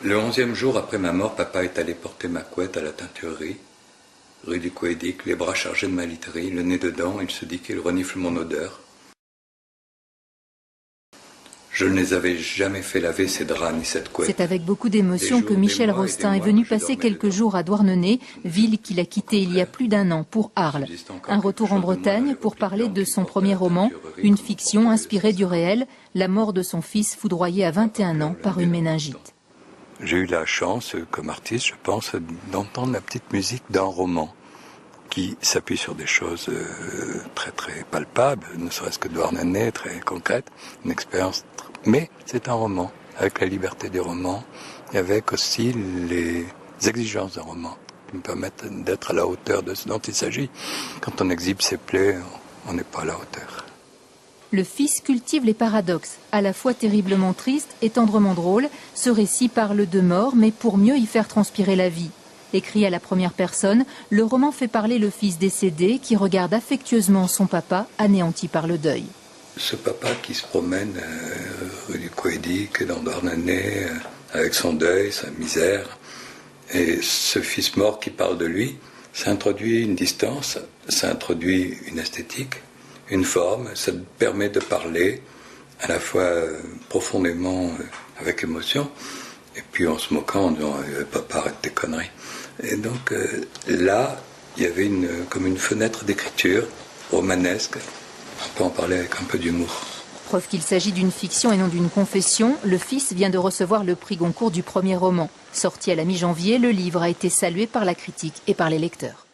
Le 11e jour après ma mort, papa est allé porter ma couette à la teinturerie, rue du Coédic, les bras chargés de ma literie, le nez dedans, il se dit qu'il renifle mon odeur. Je ne les avais jamais fait laver ces draps ni cette couette. C'est avec beaucoup d'émotion que Michel Rostin est venu passer quelques jours à Douarnenez, ville qu'il a quittée il y a plus d'1 an pour Arles. Un retour en Bretagne pour parler de son premier roman, une fiction inspirée du réel, la mort de son fils foudroyé à 21 ans par une méningite. J'ai eu la chance, comme artiste, je pense, d'entendre la petite musique d'un roman qui s'appuie sur des choses très très palpables, ne serait-ce que Douarnenez, très concrète, une expérience. Mais c'est un roman, avec la liberté des romans, et avec aussi les exigences d'un roman, qui me permettent d'être à la hauteur de ce dont il s'agit. Quand on exhibe ses plaies, on n'est pas à la hauteur. Le fils cultive les paradoxes, à la fois terriblement triste et tendrement drôle. Ce récit parle de mort, mais pour mieux y faire transpirer la vie. Écrit à la première personne, le roman fait parler le fils décédé qui regarde affectueusement son papa anéanti par le deuil. Ce papa qui se promène rue du Coédic, dans Douarnenez, avec son deuil, sa misère, et ce fils mort qui parle de lui, ça introduit une distance, ça introduit une esthétique, une forme, ça permet de parler à la fois profondément avec émotion, et puis en se moquant en disant « Papa, arrête tes conneries ». Et donc là, il y avait comme une fenêtre d'écriture romanesque. On peut en parler avec un peu d'humour. Preuve qu'il s'agit d'une fiction et non d'une confession, le fils vient de recevoir le prix Goncourt du premier roman. Sorti à la mi-janvier, le livre a été salué par la critique et par les lecteurs.